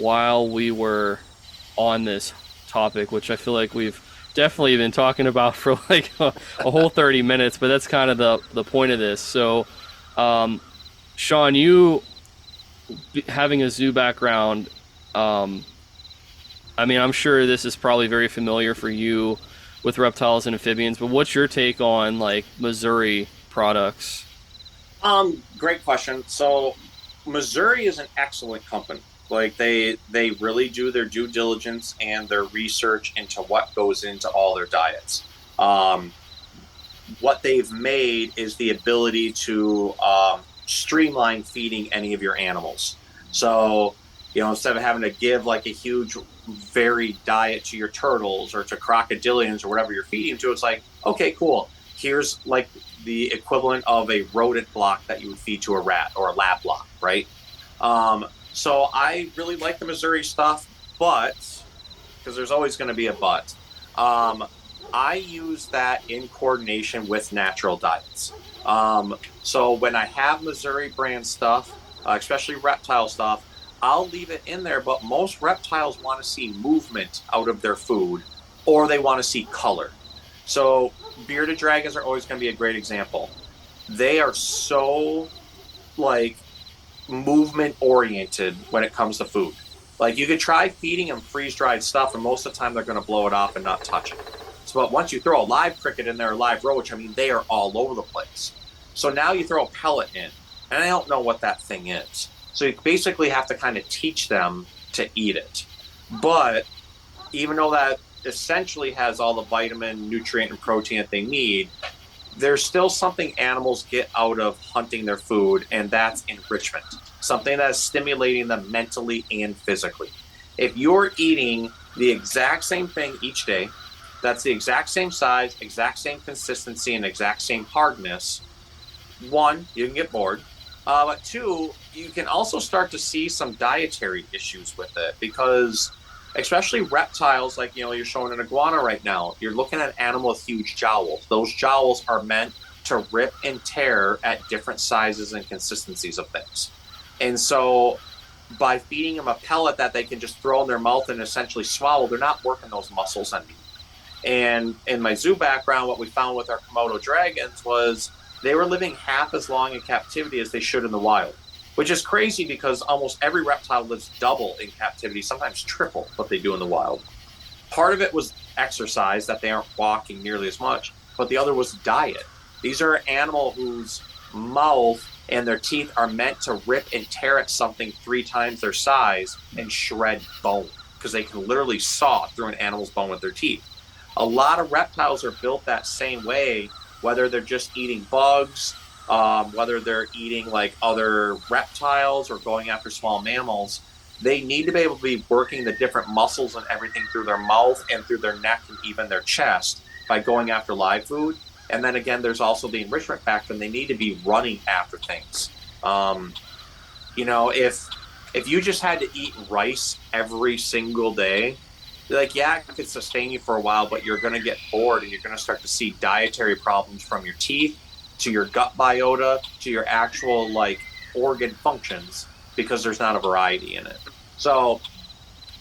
while we were on this topic, which I feel like we've definitely been talking about for like a whole 30 minutes, but that's kind of the point of this. So, um, Sean, you having a zoo background, um, I mean, I'm sure this is probably very familiar for you with reptiles and amphibians, but what's your take on like Mazuri products? Great question. So Missouri is an excellent company. Like they really do their due diligence and their research into what goes into all their diets. Um, what they've made is the ability to streamline feeding any of your animals. So, instead of having to give like a huge, varied diet to your turtles or to crocodilians or whatever you're feeding to, it's like, okay, cool. Here's like the equivalent of a rodent block that you would feed to a rat or a lab block, right? So I really like the Missouri stuff, but because there's always going to be a but. Um, I use that in coordination with natural diets. So when I have Missouri brand stuff, especially reptile stuff, I'll leave it in there. But most reptiles want to see movement out of their food, or they want to see color. So bearded dragons are always going to be a great example. They are so like movement oriented when it comes to food. Like you could try feeding them freeze dried stuff, and most of the time they're going to blow it off and not touch it. So, but once you throw a live cricket in there, a live roach, I mean, they are all over the place. So now you throw a pellet in, and I don't know what that thing is. So you basically have to kind of teach them to eat it. But even though that essentially has all the vitamin, nutrient, and protein that they need, there's still something animals get out of hunting their food, and that's enrichment, something that's stimulating them mentally and physically. If you're eating the exact same thing each day, that's the exact same size, exact same consistency, and exact same hardness, one, you can get bored. But two, you can also start to see some dietary issues with it because, especially reptiles, like you're showing an iguana right now, you're looking at an animal with huge jowls. Those jowls are meant to rip and tear at different sizes and consistencies of things. And so, by feeding them a pellet that they can just throw in their mouth and essentially swallow, they're not working those muscles anymore. And in my zoo background, what we found with our Komodo dragons was they were living half as long in captivity as they should in the wild, which is crazy because almost every reptile lives double in captivity, sometimes triple what they do in the wild. Part of it was exercise, that they aren't walking nearly as much, but the other was diet. These are animals whose mouth and their teeth are meant to rip and tear at something three times their size and shred bone because they can literally saw through an animal's bone with their teeth. A lot of reptiles are built that same way, whether they're just eating bugs, whether they're eating like other reptiles or going after small mammals. They need to be able to be working the different muscles and everything through their mouth and through their neck and even their chest by going after live food. And then again, there's also the enrichment factor, and they need to be running after things. Um, if you just had to eat rice every single day, like yeah, it could sustain you for a while, but you're going to get bored and you're going to start to see dietary problems from your teeth to your gut biota to your actual like organ functions because there's not a variety in it. So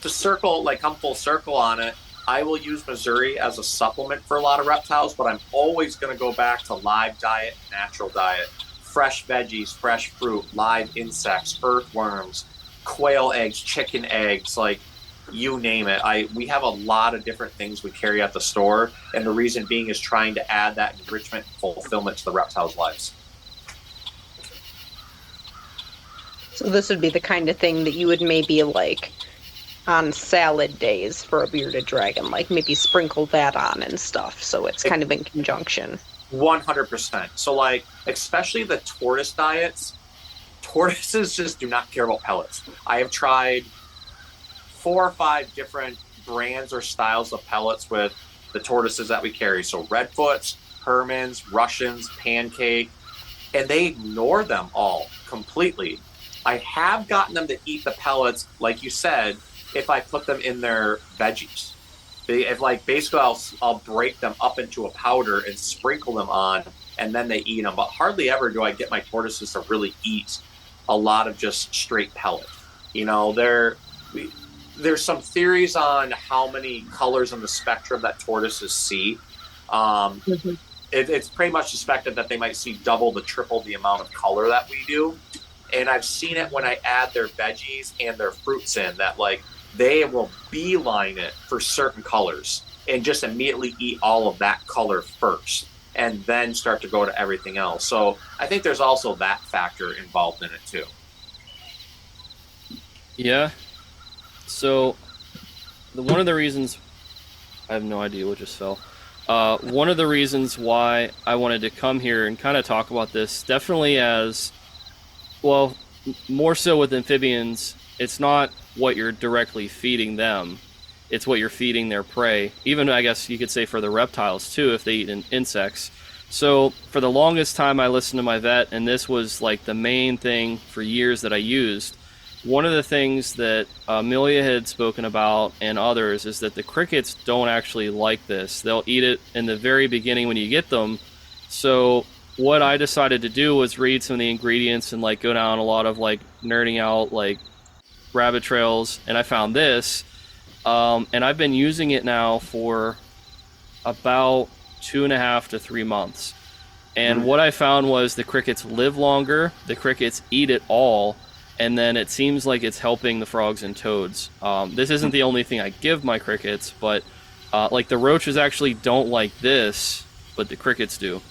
to circle, like come full circle on it, I will use Missouri as a supplement for a lot of reptiles, but I'm always going to go back to live diet, natural diet, fresh veggies, fresh fruit, live insects, earthworms, quail eggs, chicken eggs, like you name it. We have a lot of different things we carry at the store, and the reason being is trying to add that enrichment and fulfillment to the reptiles' lives. So this would be the kind of thing that you would maybe like on salad days for a bearded dragon, like maybe sprinkle that on and stuff. So it's kind of in conjunction. 100%. So like, especially the tortoise diets, tortoises just do not care about pellets. I have tried 4 or 5 different brands or styles of pellets with the tortoises that we carry. So redfoots, Hermans, Russians, pancake, and they ignore them all completely. I have gotten them to eat the pellets, like you said, if I put them in their veggies. If like basically I'll break them up into a powder and sprinkle them on, and then they eat them. But hardly ever do I get my tortoises to really eat a lot of just straight pellet. They're we, there's some theories on how many colors on the spectrum that tortoises see. Um, Mhm. it's pretty much suspected that they might see double to triple the amount of color that we do. And I've seen it when I add their veggies and their fruits in that like they will beeline it for certain colors and just immediately eat all of that color first and then start to go to everything else. So I think there's also that factor involved in it too. Yeah. So one of the reasons I have no idea what just fell. One of the reasons why I wanted to come here and kind of talk about this, definitely as well, more so with amphibians, it's not what you're directly feeding them, it's what you're feeding their prey. Even, I guess you could say for the reptiles too, if they eat insects. So for the longest time, I listened to my vet, and this was like the main thing for years that I used. One of the things that Amelia had spoken about and others is that the crickets don't actually like this. They'll eat it in the very beginning when you get them. So what I decided to do was read some of the ingredients and like go down a lot of like nerding out like rabbit trails, and I found this, and I've been using it now for about 2.5 to 3 months. And what I found was the crickets live longer, the crickets eat it all, and then it seems like it's helping the frogs and toads. This isn't the only thing I give my crickets, but like the roaches actually don't like this, but the crickets do.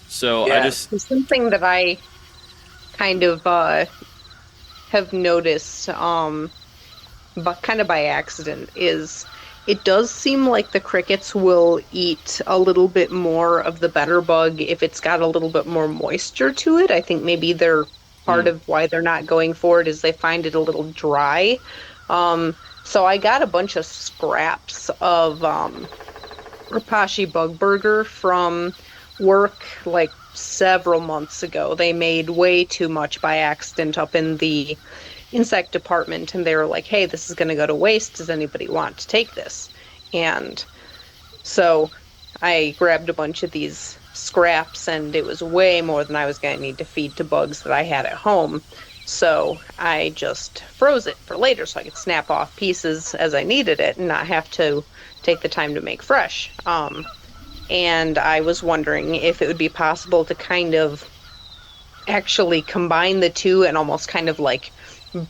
So I Yeah, just So something that I kind of have noticed, but kind of by accident, is it does seem like the crickets will eat a little bit more of the better bug if it's got a little bit more moisture to it. I think maybe they're part of why they're not going for it is they find it a little dry. So I got a bunch of scraps of Repashy bug burger from work like several months ago. They made way too much by accident up in the insect department, and they were like, hey, this is going to go to waste. Does anybody want to take this? And so I grabbed a bunch of these scraps, and it was way more than I was going to need to feed to bugs that I had at home. So I just froze it for later so I could snap off pieces as I needed it and not have to take the time to make fresh. And I was wondering if it would be possible to kind of actually combine the two and almost kind of like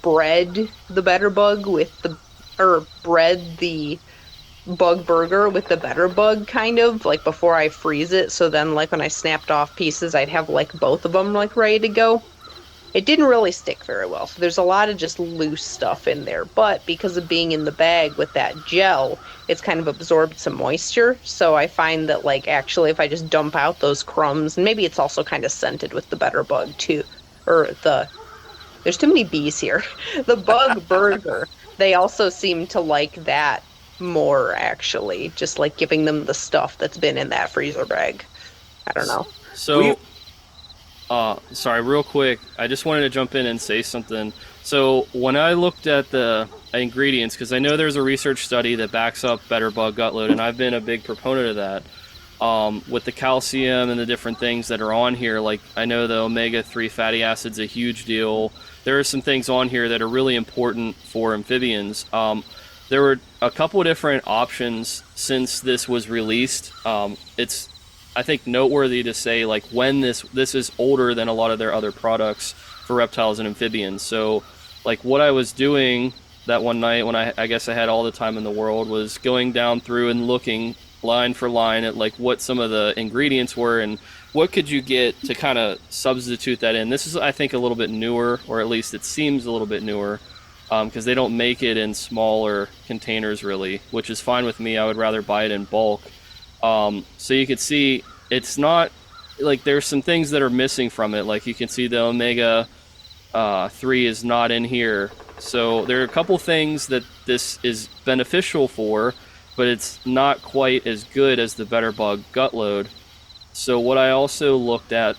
bread the better bug with the, or bread the bug burger with the better bug kind of like before I freeze it. So then like when I snapped off pieces, I'd have like both of them like ready to go. It didn't really stick very well. So there's a lot of just loose stuff in there. But because of being in the bag with that gel, it's kind of absorbed some moisture. So I find that like actually if I just dump out those crumbs, and maybe it's also kind of scented with the better bug too, or the, there's too many bees here. The bug burger, they also seem to like that more actually, just like giving them the stuff that's been in that freezer bag. I don't know. so sorry, real quick. I just wanted to jump in and say something. So when I looked at the ingredients, because I know there's a research study that backs up Better Bug Gutload, and I've been a big proponent of that. With the calcium and the different things that are on here, like I know the omega-3 fatty acid's a huge deal. There are some things on here that are really important for amphibians. There were a couple of different options since this was released. It's I think noteworthy to say like when this is older than a lot of their other products for reptiles and amphibians. So like what I was doing that one night when I guess I had all the time in the world was going down through and looking line for line at like what some of the ingredients were and what could you get to kind of substitute that in. This is I think a little bit newer, or at least it seems a little bit newer, because they don't make it in smaller containers really, which is fine with me. I would rather buy it in bulk. So you can see it's not like there's some things that are missing from it. Like you can see the omega 3 is not in here. So there are a couple things that this is beneficial for, but it's not quite as good as the Better Bug Gutload. So what I also looked at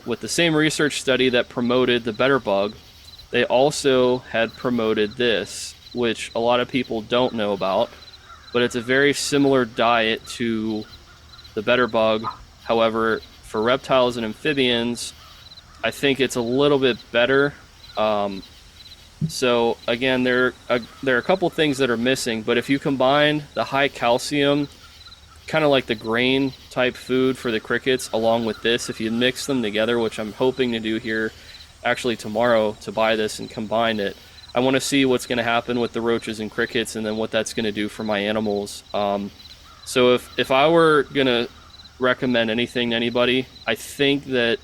with the same research study that promoted the Better Bug, they also had promoted this, which a lot of people don't know about, but it's a very similar diet to the Better Bug. However, for reptiles and amphibians, I think it's a little bit better. So again, there are a couple things that are missing, but if you combine the high calcium, kind of like the grain type food for the crickets, along with this, if you mix them together, which I'm hoping to do here actually tomorrow to buy this and combine it, I want to see what's going to happen with the roaches and crickets, and then what that's going to do for my animals. So if I were going to recommend anything to anybody, I think that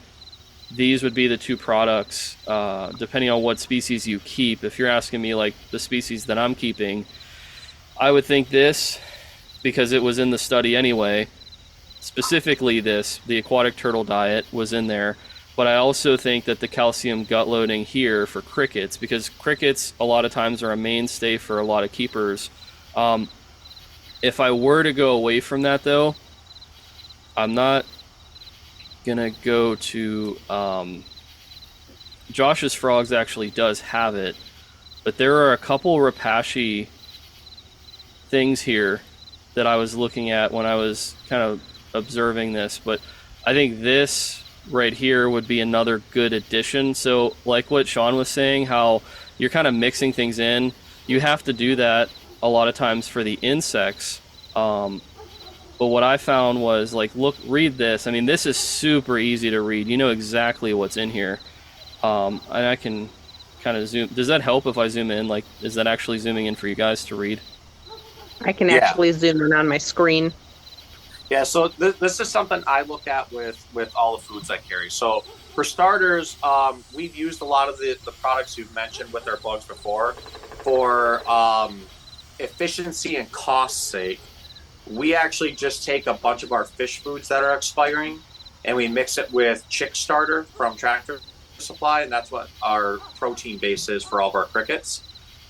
these would be the two products, depending on what species you keep. If you're asking me like the species that I'm keeping, I would think this, because it was in the study anyway. Specifically, the aquatic turtle diet was in there. But I also think that the calcium gut loading here for crickets, because crickets a lot of times are a mainstay for a lot of keepers. Um, if I were to go away from that, though, I'm not gonna go to Josh's Frogs actually does have it, but there are a couple Repashy things here that I was looking at when I was kind of observing this, but I think this right here would be another good addition. So like what Sean was saying, how you're kind of mixing things in, you have to do that a lot of times for the insects. But what I found was like, look, read this. I mean, this is super easy to read. You know exactly what's in here. And I can kind of zoom. Does that help if I zoom in? Like, is that actually zooming in for you guys to read? I can Yeah. actually zoom in on my screen. Yeah, so this is something I look at with all the foods I carry. So for starters, we've used a lot of the products you've mentioned with our bugs before. For efficiency and cost sake, we actually just take a bunch of our fish foods that are expiring and we mix it with chick starter from Tractor Supply, and that's what our protein base is for all of our crickets.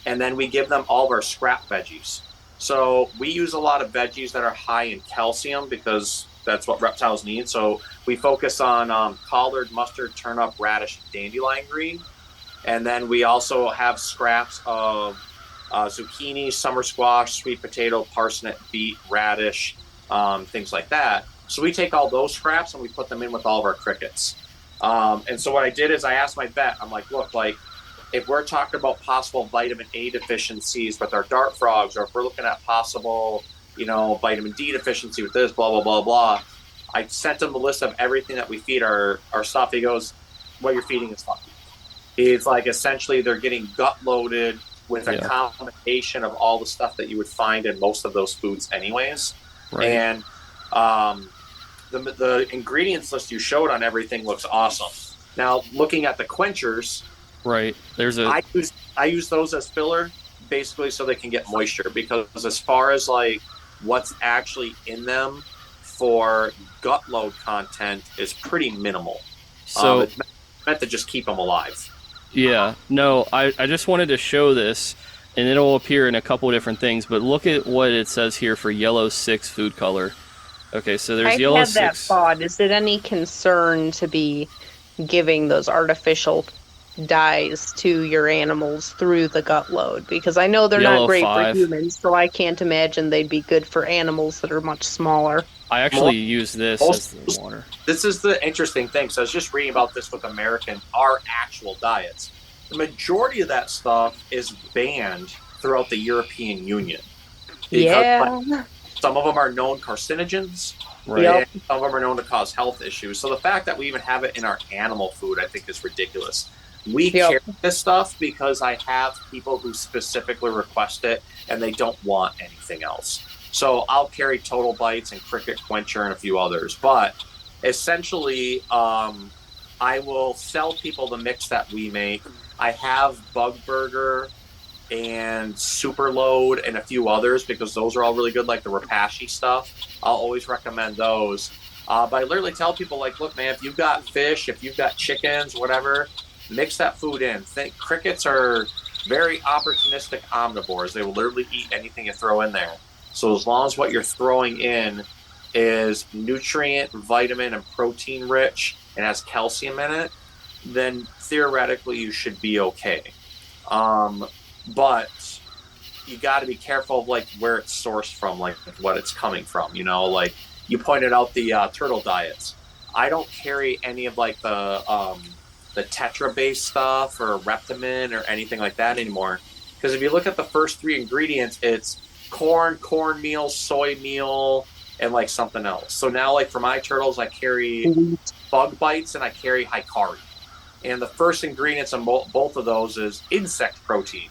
And then we give them all of our scrap veggies. So we use a lot of veggies that are high in calcium because that's what reptiles need. So we focus on collard, mustard, turnip, radish, dandelion green. And then we also have scraps of zucchini, summer squash, sweet potato, parsnip, beet, radish, things like that. So we take all those scraps and we put them in with all of our crickets. And so what I did is I asked my vet, I'm like, look, like if we're talking about possible vitamin A deficiencies with our dart frogs, or if we're looking at possible, vitamin D deficiency with this, blah, blah, blah, blah. I sent him a list of everything that we feed our stuff. He goes, what you're feeding is fine. It's like essentially they're getting gut loaded with a combination of all the stuff that you would find in most of those foods anyways. Right. And the ingredients list you showed on everything looks awesome. Now, looking at the quenchers, right, I use those as filler basically so they can get moisture, because as far as like what's actually in them for gut load content is pretty minimal. So it's meant to just keep them alive. Yeah, no, I just wanted to show this, and it'll appear in a couple different things, but look at what it says here for yellow 6 food color. Okay, so there's yellow 6. I had that thought. Is it any concern to be giving those artificial dyes to your animals through the gut load? Because I know they're Yellow not great 5. for humans, so I can't imagine they'd be good for animals that are much smaller. I actually use this as the water. This is the interesting thing. So I was just reading about this with our actual diets. The majority of that stuff is banned throughout the European Union. Yeah. Some of them are known carcinogens. Right. Yep. And some of them are known to cause health issues. So the fact that we even have it in our animal food, I think, is ridiculous. We carry this stuff because I have people who specifically request it and they don't want anything else. So I'll carry Total Bites and Cricket Quencher and a few others. But essentially, I will sell people the mix that we make. I have Bug Burger and Superload and a few others because those are all really good, like the Repashy stuff. I'll always recommend those. But I literally tell people, like, look, man, if you've got fish, if you've got chickens, whatever, mix that food in. Crickets are very opportunistic omnivores. They will literally eat anything you throw in there. So as long as what you're throwing in is nutrient, vitamin, and protein rich and has calcium in it, then theoretically you should be okay. But you got to be careful of like where it's sourced from, like what it's coming from. Like you pointed out the turtle diets. I don't carry any of like the the Tetra based stuff or Reptimin or anything like that anymore. Because if you look at the first three ingredients, it's cornmeal, soy meal, and like something else. So now, like for my turtles, I carry bug bites and I carry Hikari. And the first ingredients on both of those is insect protein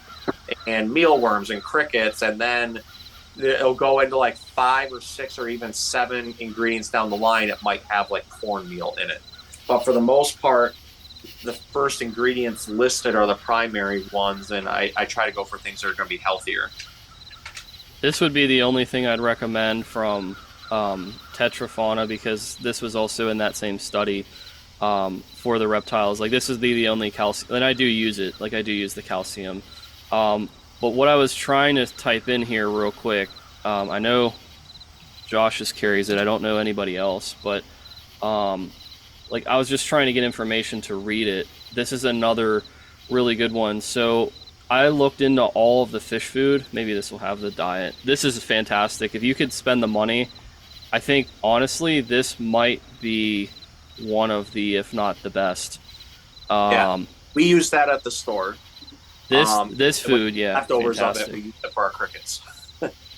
and mealworms and crickets. And then it'll go into like 5 or 6 or even 7 ingredients down the line. It might have like cornmeal in it. But for the most part, the first ingredients listed are the primary ones. And I try to go for things that are going to be healthier. This would be the only thing I'd recommend from Tetra Fauna, because this was also in that same study. For the reptiles, like this is the only calcium, and I do use it, like I do use the calcium. But what I was trying to type in here real quick, I know Josh just carries it, I don't know anybody else, but like I was just trying to get information to read it. This is another really good one. So I looked into all of the fish food. Maybe this will have the diet. This is fantastic. If you could spend the money, I think honestly this might be one of the, if not the best. Yeah, we use that at the store. This food, yeah, leftovers fantastic. of it, we use it for our crickets.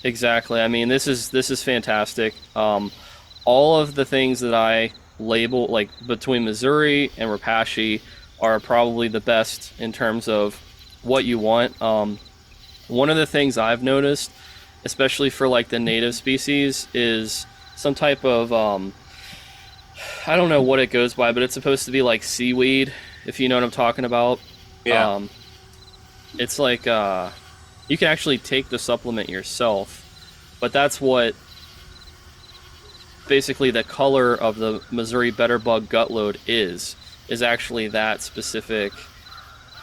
Exactly. I mean, this is fantastic. All of the things that I label, like between Mazuri and Repashy, are probably the best in terms of what you want. One of the things I've noticed, especially for like the native species, is some type of I don't know what it goes by, but it's supposed to be like seaweed, if you know what I'm talking about. Yeah. It's like you can actually take the supplement yourself, but that's what basically the color of the Mazuri Betterbug Gutload is actually that specific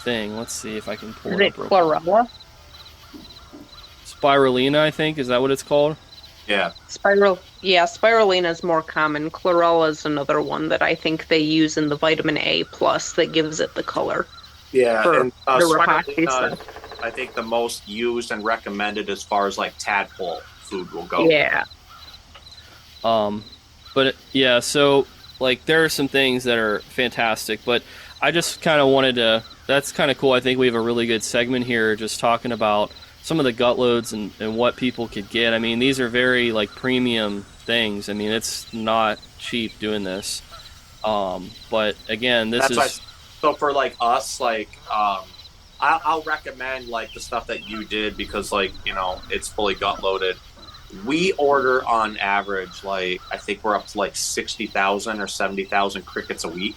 thing. Let's see if I can pull Is it it up. chlorella? Spirulina, I think, is that what it's called? Yeah. Spirulina is more common. Chlorella is another one that I think they use in the vitamin A plus that gives it the color. Yeah, For and the Repashy spirulina, stuff. I think the most used and recommended as far as like tadpole food will go. Yeah. Yeah, so like there are some things that are fantastic, but I just kind of wanted to, that's kind of cool. I think we have a really good segment here just talking about some of the gut loads and what people could get. I mean, these are very like premium things. I mean, it's not cheap doing this. But again, So for like us, like I'll recommend like the stuff that you did because like, you know, it's fully gut loaded. We order on average, like I think we're up to like 60,000 or 70,000 crickets a week.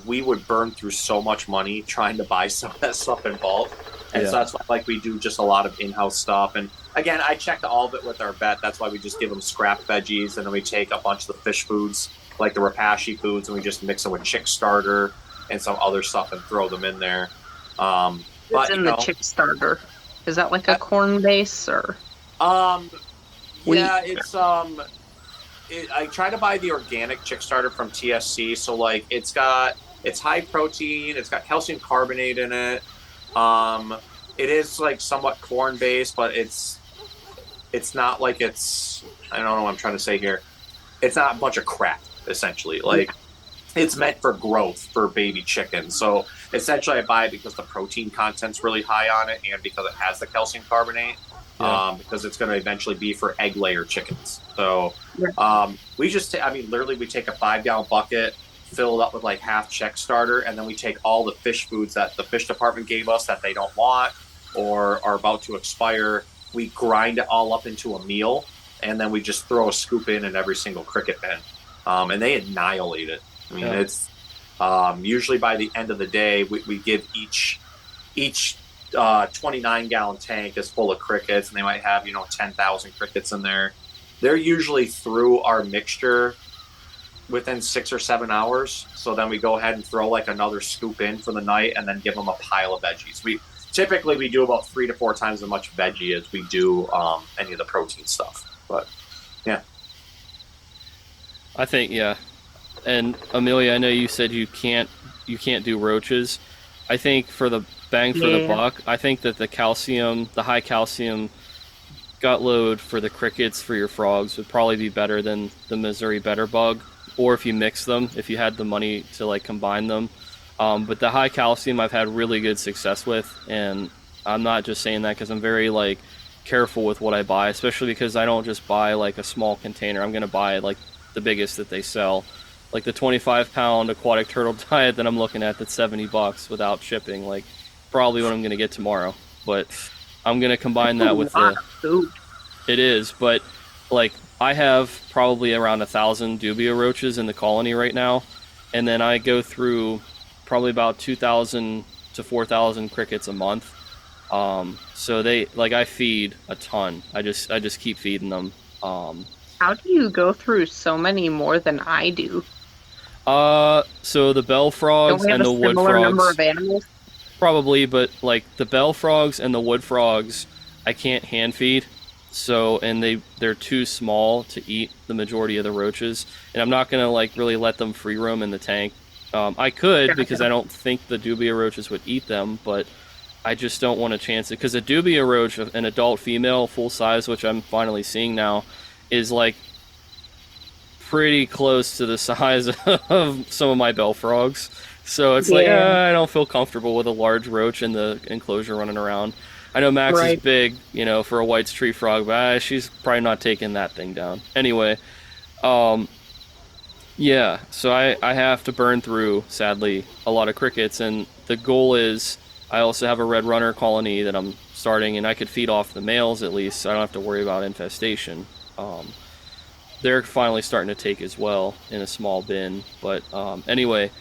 We would burn through so much money trying to buy some of that stuff in bulk. And so that's why like we do just a lot of in-house stuff. And again, I checked all of it with our vet. That's why we just give them scrap veggies, and then we take a bunch of the fish foods, like the Repashy foods, and we just mix them with chick starter and some other stuff and throw them in there. What's in the chick starter? Is that like a corn base or? Yeah, it's I try to buy the organic chick starter from TSC. So like it's high protein, it's got calcium carbonate in it. It is like somewhat corn based, but it's not like I don't know what I'm trying to say here. It's not a bunch of crap, essentially. Like it's meant for growth for baby chickens. So essentially I buy it because the protein content's really high on it and because it has the calcium carbonate. Because it's going to eventually be for egg layer chickens. So we just, literally we take a 5-gallon bucket, fill it up with like half chick starter, and then we take all the fish foods that the fish department gave us that they don't want or are about to expire. We grind it all up into a meal, and then we just throw a scoop in every single cricket bin. And they annihilate it. I mean, it's usually by the end of the day, we give each 29-gallon tank is full of crickets, and they might have 10,000 crickets in there. They're usually through our mixture within 6 or 7 hours. So then we go ahead and throw like another scoop in for the night, and then give them a pile of veggies. We do about 3 to 4 times as much veggie as we do any of the protein stuff. But yeah, I think And Amelia, I know you said you can't do roaches. I think for the bang for the buck, I think that the high calcium gut load for the crickets for your frogs would probably be better than the Mazuri Betterbug. or if you mix them, if you had the money to like combine them. But the high calcium I've had really good success with, and I'm not just saying that because I'm very like careful with what I buy, especially because I don't just buy like a small container. I'm gonna buy like the biggest that they sell, like the 25-pound aquatic turtle diet that I'm looking at that's $70 without shipping. Like probably what I'm gonna get tomorrow, but I'm gonna combine That's that a with lot the. of food. It is, but like I have probably around 1,000 dubia roaches in the colony right now, and then I go through probably about 2,000 to 4,000 crickets a month. So they like I feed a ton. I just keep feeding them. How do you go through so many more than I do? So the bell Don't frogs we have and a the wood similar number frogs of animals? probably, but like the bell frogs and the wood frogs, I can't hand feed. So and they're too small to eat the majority of the roaches, and I'm not gonna like really let them free roam in the tank. I could because Gotcha. I don't think the dubia roaches would eat them, but I just don't want to chance it because a dubia roach, an adult female, full size, which I'm finally seeing now, is like pretty close to the size of some of my bell frogs. So it's like Yeah, I don't feel comfortable with a large roach in the enclosure running around. I know Max is right. big, for a White's tree frog, but she's probably not taking that thing down. Anyway, um, yeah, so I have to burn through, sadly, a lot of crickets, and the goal is I also have a red runner colony that I'm starting, and I could feed off the males at least, so I don't have to worry about infestation. Um, they're finally starting to take as well in a small bin, but anyway,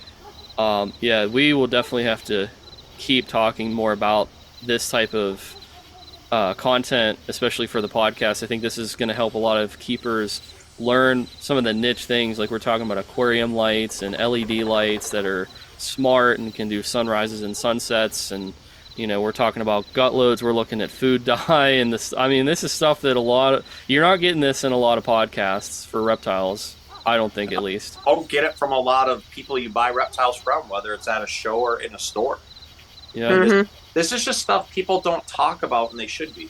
yeah, we will definitely have to keep talking more about this type of content, especially for the podcast. I think this is going to help a lot of keepers learn some of the niche things, like we're talking about aquarium lights and LED lights that are smart and can do sunrises and sunsets, and we're talking about gutloads. We're looking at food dye, and this. I mean, this is stuff that you're not getting this in a lot of podcasts for reptiles. I don't think, at least. I'll get it from a lot of people you buy reptiles from, whether it's at a show or in a store. Yeah. Hmm. This is just stuff people don't talk about, and they should be.